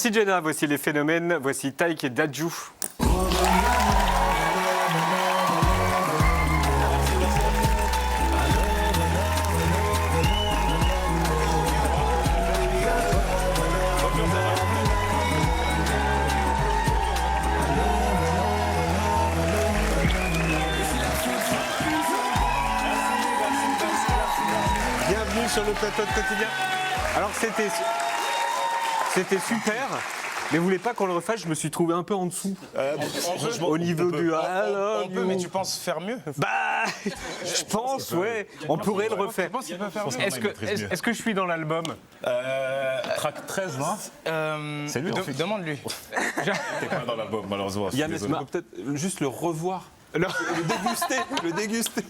Merci Jenna, voici les phénomènes, voici Taïk et Dadju. Bienvenue sur le plateau de Quotidien. Alors c'était super, mais vous voulez pas qu'on le refasse? Je me suis trouvé un peu en dessous. Au niveau du on peut, mais tu penses faire mieux? Bah, je pense, ouais. On pourrait le refaire. Est-ce que je suis dans l'album? Track 13, non? C'est lui, Demande-lui. T'es pas dans l'album, malheureusement. Yann, est-ce qu'on peut peut-être juste le revoir? Non. Le déguster.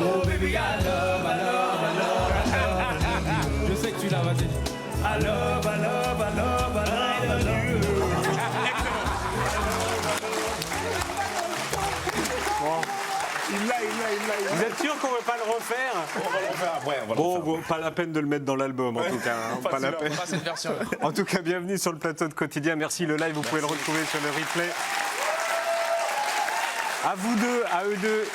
Oh baby, I love, I love, I love, I love. Je sais que tu l'as, vas-y. I love, I love, I love, I love, I love you. Vous êtes sûr qu'on ne veut pas le refaire? On va le faire après. Bon, pas la peine de le mettre dans l'album en tout cas. Hein, pas la peine. Pas cette version. En tout cas, bienvenue sur le plateau de Quotidien. Merci, le live, vous pouvez le retrouver sur le replay. À vous deux, à eux deux.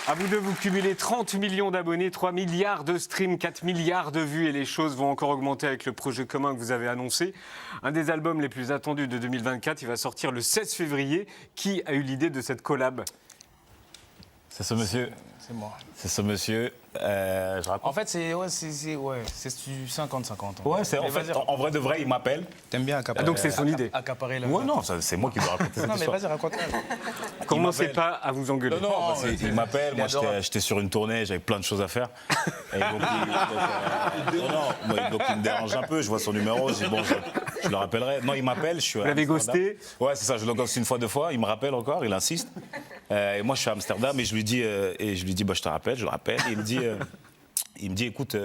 À vous deux, vous cumulez 30 millions d'abonnés, 3 milliards de streams, 4 milliards de vues et les choses vont encore augmenter avec le projet commun que vous avez annoncé. Un des albums les plus attendus de 2024, il va sortir le 16 février. Qui a eu l'idée de cette collab? C'est ce monsieur. C'est moi. C'est ce monsieur. Je raconte. En fait, c'est du 50-50. Ouais, c'est en vrai de vrai, il m'appelle. T'aimes bien accaparer. Ah, donc c'est son idée. Accaparer la. Ouais, non, c'est moi qui dois raconter cette Non, mais histoire. vas-y, raconte-moi. Commencez pas à vous engueuler. Non, parce qu'il m'appelle, moi adorable. j'étais sur une tournée, j'avais plein de choses à faire. Et donc, donc il me dérange un peu, je vois son numéro, je dis bon, je le rappellerai. Non, il m'appelle, je suis à Vous l'avez Amsterdam. ghosté? Ouais, c'est ça, je le ghoste une fois, deux fois, il me rappelle encore, il insiste. Et moi je suis à Amsterdam et je lui dis, bah, je te rappelle, je le rappelle. Et il me dit écoute,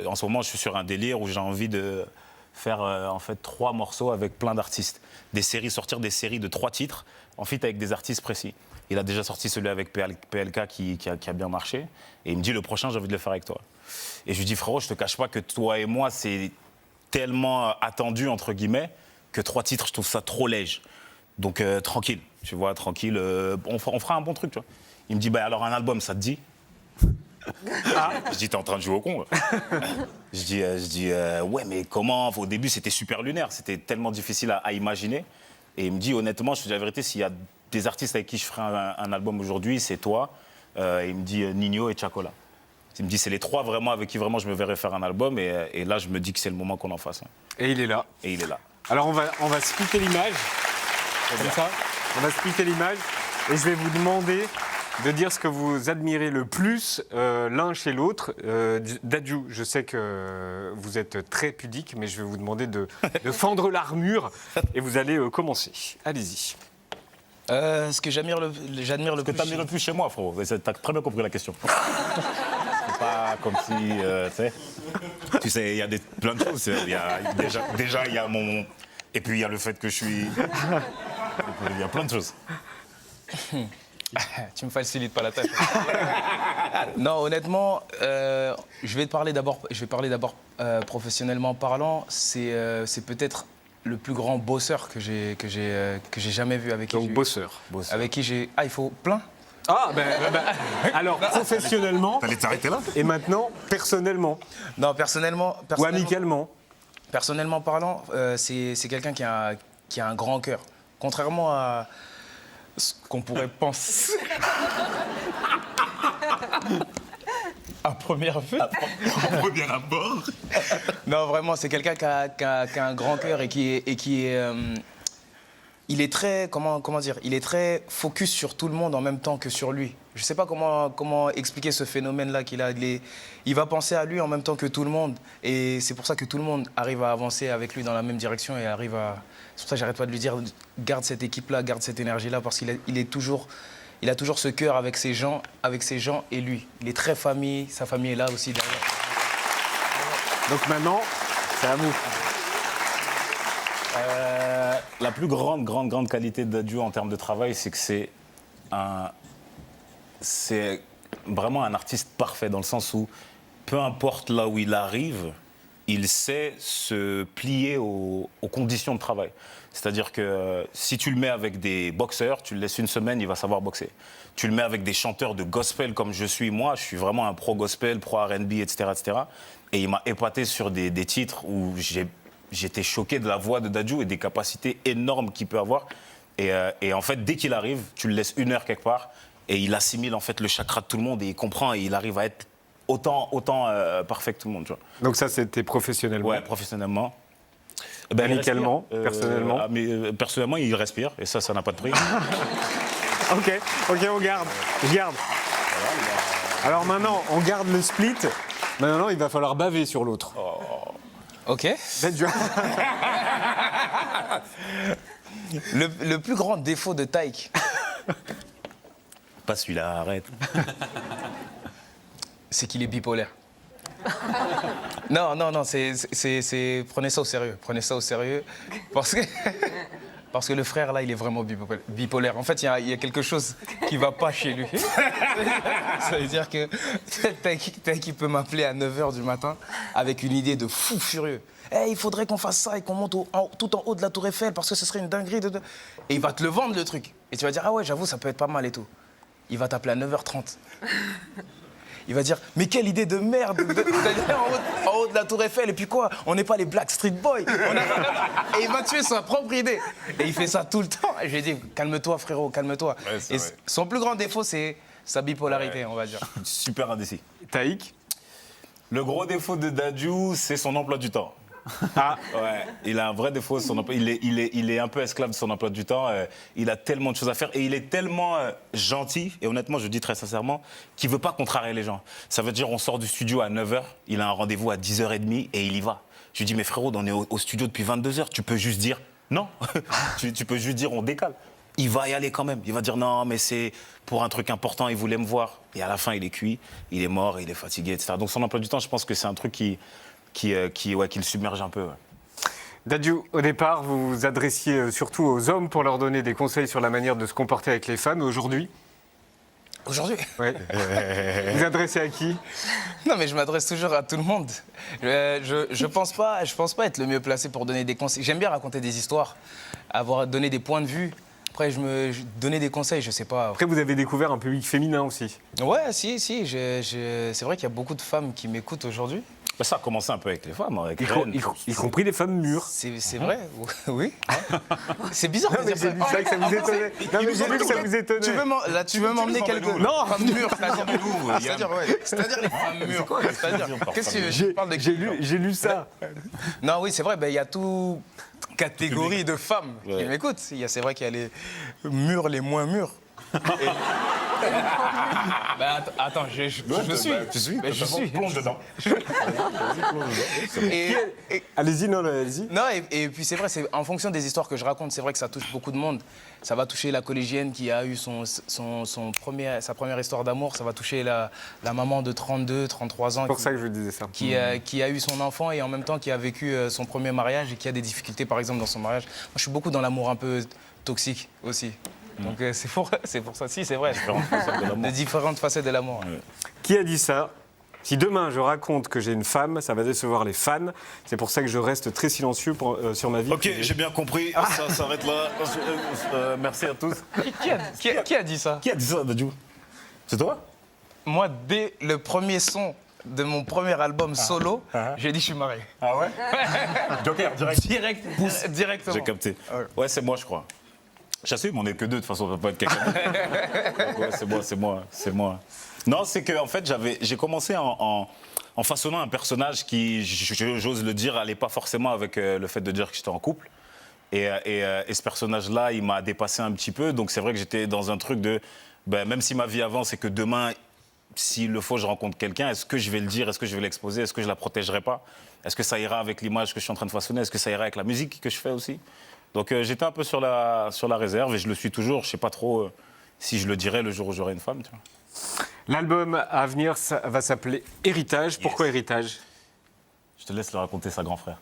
en ce moment je suis sur un délire où j'ai envie de faire en fait 3 morceaux avec plein d'artistes. Sortir des séries de 3 titres, en fait avec des artistes précis. Il a déjà sorti celui avec PLK qui a bien marché. Et il me dit le prochain, j'ai envie de le faire avec toi. Et je lui dis frérot, je te cache pas que toi et moi, c'est tellement attendu, entre guillemets, que 3 titres, je trouve ça trop léger. Donc tranquille, tu vois, tranquille, on fera un bon truc, tu vois. Il me dit bah alors un album, ça te dit? Je dis, t'es en train de jouer au con. Je dis ouais, mais comment? Au début, c'était super lunaire, c'était tellement difficile à imaginer. Et il me dit, honnêtement, je te dis la vérité, s'il y a des artistes avec qui je ferai un album aujourd'hui, c'est toi. Il me dit Nino et Chacola. Il me dit, c'est les 3 vraiment avec qui vraiment je me verrais faire un album. Et là, je me dis que c'est le moment qu'on en fasse. Et il est là. Et il est là. Alors on va splitter l'image. Comme ça. On va splitter l'image. Et je vais vous demander de dire ce que vous admirez le plus l'un chez l'autre. Dadju, je sais que vous êtes très pudique, mais je vais vous demander de fendre l'armure et vous allez commencer. Allez-y. Ce que j'admire le Ce que plus. t'admires le plus chez moi, frérot. T'as très bien compris la question. C'est pas comme si, tu sais, il y a plein de choses. Déjà, il y a mon... Et puis, il y a le fait que je suis... Il y a plein de choses. Tu me facilites pas la tâche. Non, honnêtement, je vais parler d'abord professionnellement parlant. C'est peut-être le plus grand bosseur que j'ai jamais vu avec qui. Donc bosseur. Avec qui j'ai. Ah, il faut plein. Ah alors professionnellement. T'allais t'arrêter là? Et maintenant personnellement. Non, personnellement. Ou amicalement. Personnellement parlant, c'est quelqu'un qui a un grand cœur. Contrairement à ce qu'on pourrait penser. À première vue. Au premier abord. Non, vraiment, c'est quelqu'un qui a un grand cœur et qui est il est très, comment dire, il est très focus sur tout le monde en même temps que sur lui. Je ne sais pas comment expliquer ce phénomène-là qu'il a. Il va penser à lui en même temps que tout le monde. Et c'est pour ça que tout le monde arrive à avancer avec lui dans la même direction et arrive à... C'est pour ça que j'arrête pas de lui dire, garde cette équipe-là, garde cette énergie-là, parce qu'il a toujours ce cœur avec ses gens et lui. Il est très famille, sa famille est là aussi derrière. Donc maintenant, c'est à vous. La plus grande qualité de Dadju en termes de travail, c'est que c'est vraiment un artiste parfait, dans le sens où peu importe là où il arrive, il sait se plier aux conditions de travail. C'est-à-dire que si tu le mets avec des boxeurs, tu le laisses une semaine, il va savoir boxer. Tu le mets avec des chanteurs de gospel comme je suis moi, je suis vraiment un pro gospel, pro R&B, etc., etc. Et il m'a épaté sur des titres où j'étais choqué de la voix de Dadju et des capacités énormes qu'il peut avoir. Et en fait, dès qu'il arrive, tu le laisses 1 heure quelque part et il assimile en fait le chakra de tout le monde et il comprend et il arrive à être autant parfait que tout le monde. Tu vois. Donc ça, c'était professionnellement. Ouais, professionnellement. Amicalement, personnellement. Personnellement, il respire et ça n'a pas de prix. Ok, on garde. Je garde. Alors maintenant, on garde le split. Maintenant, il va falloir baver sur l'autre. Ok. Le plus grand défaut de Taïk, Pas celui-là, arrête. c'est qu'il est bipolaire. Non, prenez ça au sérieux. Prenez ça au sérieux. Parce que le frère, là, il est vraiment bipolaire. En fait, il y a quelque chose qui ne va pas chez lui. Ça veut dire que Taïk peut m'appeler à 9h du matin avec une idée de fou furieux. Hey, il faudrait qu'on fasse ça et qu'on monte tout en haut de la Tour Eiffel parce que ce serait une dinguerie. Et il va te le vendre, le truc. Et tu vas dire, ah ouais, j'avoue, ça peut être pas mal et tout. Il va t'appeler à 9h30. Il va dire, mais quelle idée de merde d'aller en haut de la Tour Eiffel. Et puis quoi, on n'est pas les Black Street Boys. Et il va tuer sa propre idée. Et il fait ça tout le temps. Et je lui ai dit, calme-toi frérot, calme-toi. Ouais, et vrai. son plus grand défaut, c'est sa bipolarité, on va dire. Super indécis. Taïk. Le gros défaut de Dadju, c'est son emploi du temps. Ah, Ouais, il a un vrai défaut. Il est un peu esclave de son emploi du temps. Il a tellement de choses à faire et il est tellement gentil. Et honnêtement, je dis très sincèrement, qu'il veut pas contrarier les gens. Ça veut dire, on sort du studio à 9h, il a un rendez-vous à 10h30 et il y va. Je lui dis, mais frérot, on est au studio depuis 22h. Tu peux juste dire non. tu peux juste dire, on décale. Il va y aller quand même. Il va dire non, mais c'est pour un truc important. Il voulait me voir. Et à la fin, il est cuit, il est mort, il est fatigué, etc. Donc son emploi du temps, je pense que c'est un truc qui le submerge un peu. Ouais. Dadju, au départ, vous vous adressiez surtout aux hommes pour leur donner des conseils sur la manière de se comporter avec les femmes. Aujourd'hui, Aujourd'hui ouais. Vous vous adressez à qui? Non, mais je m'adresse toujours à tout le monde. Je pense pas être le mieux placé pour donner des conseils. J'aime bien raconter des histoires, donner des points de vue. Après, donner des conseils, je sais pas. Après, vous avez découvert un public féminin aussi. Ouais, si. C'est vrai qu'il y a beaucoup de femmes qui m'écoutent aujourd'hui. Bah, ça a commencé un peu avec les femmes, avec Y Rennes. compris les femmes mûres. C'est vrai, oui. C'est bizarre de Mais dire j'ai dit ça que ça vous étonnait. Non, mais j'ai vu que ça vous étonnait. Tu veux m'emmener quelque... Non, femmes mûres, c'est-à-dire les femmes mûres. Qu'est-ce que je parle de j'ai lu ça. Non, oui, c'est vrai, il y a toute catégorie de femmes qui m'écoutent. C'est vrai qu'il y a les mûres, les moins mûres. Attends, je suis. Tu suis, Mais je suis. plonge dedans. Allez-y, non, allez-y. Non, et puis c'est vrai, c'est en fonction des histoires que je raconte, c'est vrai que ça touche beaucoup de monde. Ça va toucher la collégienne qui a eu sa première histoire d'amour, ça va toucher la maman de 32, 33 ans. C'est pour ça que je vous disais ça. Qui a eu son enfant et en même temps qui a vécu son premier mariage et qui a des difficultés, par exemple, dans son mariage. Moi, je suis beaucoup dans l'amour un peu toxique aussi. Donc c'est pour ça, si, c'est vrai. De différentes facettes de l'amour. Ouais. Qui a dit ça? Si demain je raconte que j'ai une femme, ça va décevoir les fans. C'est pour ça que je reste très silencieux sur ma vie. Ok, j'ai bien compris. Ça s'arrête là. Merci à tous. Qui a dit ça? Qui a dit ça, Dadju? C'est toi? Moi, dès le premier son de mon premier album solo, j'ai dit je suis marié. Ah ouais? Joker, direct. Directement. J'ai capté. Ouais, c'est moi, je crois. J'assume, on n'est que deux, de toute façon, on ne peut pas être quelqu'un d'autre. Ouais, c'est moi. Non, c'est que en fait, j'ai commencé en façonnant un personnage qui, j'ose le dire, n'allait pas forcément avec le fait de dire que j'étais en couple. Et ce personnage-là, il m'a dépassé un petit peu. Donc c'est vrai que j'étais dans un truc de, même si ma vie avance et que demain, s'il le faut, je rencontre quelqu'un, est-ce que je vais le dire, est-ce que je vais l'exposer, est-ce que je la protégerai pas? Est-ce que ça ira avec l'image que je suis en train de façonner? Est-ce que ça ira avec la musique que je fais aussi? Donc j'étais un peu sur la réserve et je le suis toujours. Je ne sais pas trop si je le dirai le jour où j'aurai une femme. Tu vois. L'album à venir ça va s'appeler Héritage. Pourquoi Héritage? Je te laisse le raconter, sa grand frère.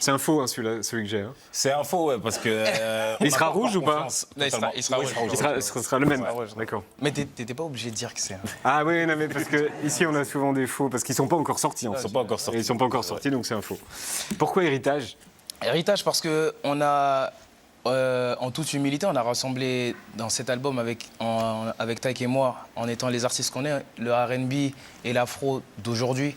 C'est un faux, hein, celui que j'ai. Hein. C'est un faux, ouais, parce que. Il sera rouge ou pas? Non, il sera rouge. Ce sera le même. D'accord. Mais t'étais pas obligé de dire que c'est... Ah oui, non, mais parce que ici on a souvent des faux, parce qu'ils sont pas encore sortis. Ils sont pas encore sortis. Ils sont pas encore sortis, donc c'est un faux. Pourquoi héritage? Héritage parce que on a, en toute humilité, on a rassemblé dans cet album avec Taïk et moi, en étant les artistes qu'on est, le R&B et l'afro d'aujourd'hui,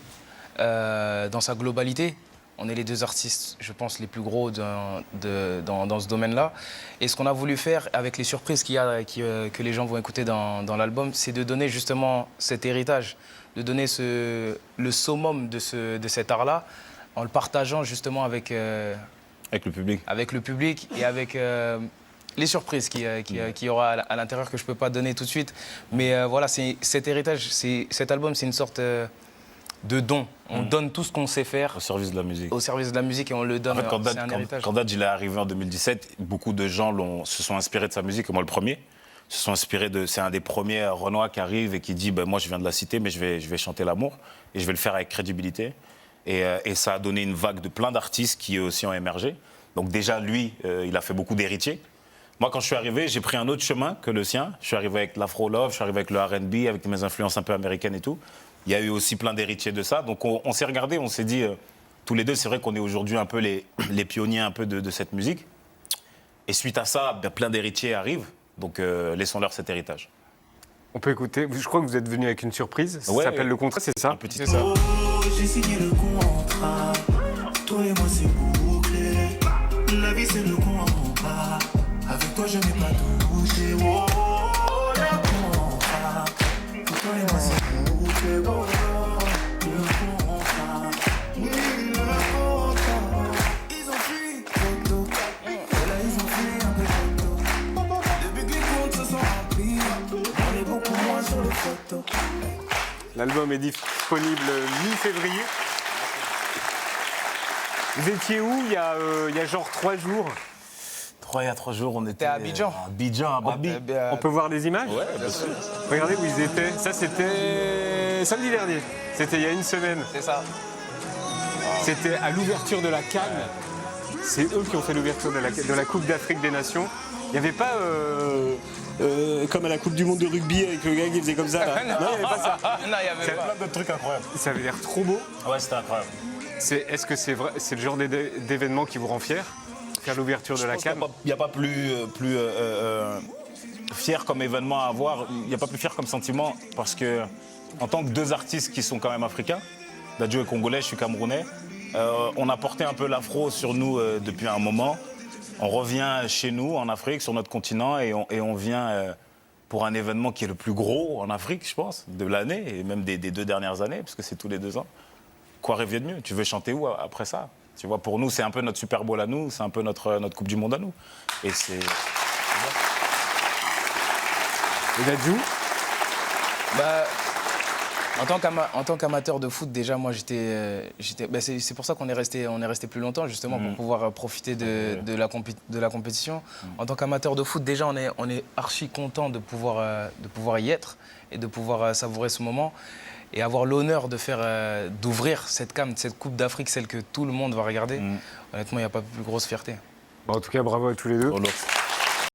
dans sa globalité. On est les deux artistes, je pense, les plus gros dans ce domaine-là. Et ce qu'on a voulu faire avec les surprises que les gens vont écouter dans l'album, c'est de donner justement cet héritage, de donner le summum de cet art-là, en le partageant justement avec le public. avec le public et avec les surprises qu'il y aura à l'intérieur que je ne peux pas donner tout de suite. Mais voilà, cet héritage, cet album, c'est une sorte de don. On donne tout ce qu'on sait faire Au service de la musique. au service de la musique et on le donne. En fait, c'est un héritage. quand Dadj il est arrivé en 2017, beaucoup de gens se sont inspirés de sa musique, et moi le premier. Se sont inspirés c'est un des premiers Renoir qui arrive et qui dit moi je viens de la cité, mais je vais chanter l'amour et je vais le faire avec crédibilité. Et ça a donné une vague de plein d'artistes qui eux aussi ont émergé. Donc déjà lui, il a fait beaucoup d'héritiers. Moi quand je suis arrivé, j'ai pris un autre chemin que le sien. Je suis arrivé avec l'afro love, je suis arrivé avec le R&B, avec mes influences un peu américaines et tout. Il y a eu aussi plein d'héritiers de ça. Donc on s'est regardé, on s'est dit, tous les deux, c'est vrai qu'on est aujourd'hui un peu les pionniers un peu de cette musique. Et suite à ça, plein d'héritiers arrivent. Donc laissons-leur cet héritage. On peut écouter. Je crois que vous êtes venu avec une surprise. Ça s'appelle Le Contrat, c'est ça? Un petit C'est ça. Oh, j'ai signé le contrat. Toi et moi c'est bouclé. La vie c'est le contrat. Avec toi je n'ai pas touché. Oh, le contrat. Toi et moi c'est bouclé. Oh, le contrat. Oui, le contrat. Ils ont fui photo. Et là ils ont fui un peu photo. Depuis que les comptes se sont remplis, on est beaucoup moins sur les photos. L'album est disponible mi-février. Vous étiez où il y a genre 3 jours? Il y a 3 jours, on était à Abidjan. À Abidjan, à Babi. On peut voir des images? Ouais, bien sûr. Regardez où ils étaient. Ça, c'était samedi dernier. C'était il y a une semaine. C'est ça. C'était à l'ouverture de la CAN. C'est eux qui ont fait l'ouverture de la Coupe d'Afrique des Nations. Il n'y avait pas comme à la Coupe du Monde de rugby avec le gars qui faisait comme ça. Là. Non, il n'y avait pas ça. Non, il y avait pas. Plein d'autres trucs incroyables. Ça avait l'air trop beau. Ouais, c'était incroyable. Est-ce que c'est vrai? C'est le genre d'événement qui vous rend fier? Faire l'ouverture de la CAN? Il n'y a pas plus fier comme événement à avoir, il n'y a pas plus fier comme sentiment, parce que en tant que deux artistes qui sont quand même africains, Dadju est congolais, je suis camerounais, on a porté un peu l'afro sur nous depuis un moment. On revient chez nous, en Afrique, sur notre continent, et on vient pour un événement qui est le plus gros en Afrique, je pense, de l'année, et même des 2 dernières années, parce que c'est tous les 2 ans. Quoi rêver de mieux? Tu veux chanter où après ça? Tu vois, pour nous, c'est un peu notre Super Bowl à nous, c'est un peu notre Coupe du Monde à nous. Et c'est... Et Dadju? Bah, en tant qu'amateur de foot, déjà, moi, c'est pour ça qu'on est resté plus longtemps, justement, pour pouvoir profiter de la compétition. En tant qu'amateur de foot, déjà, on est archi content de pouvoir y être et de pouvoir savourer ce moment. Et avoir l'honneur d'ouvrir cette CAN, cette Coupe d'Afrique, celle que tout le monde va regarder. Honnêtement, il n'y a pas plus grosse fierté. Bon, en tout cas, bravo à tous les deux. Oh,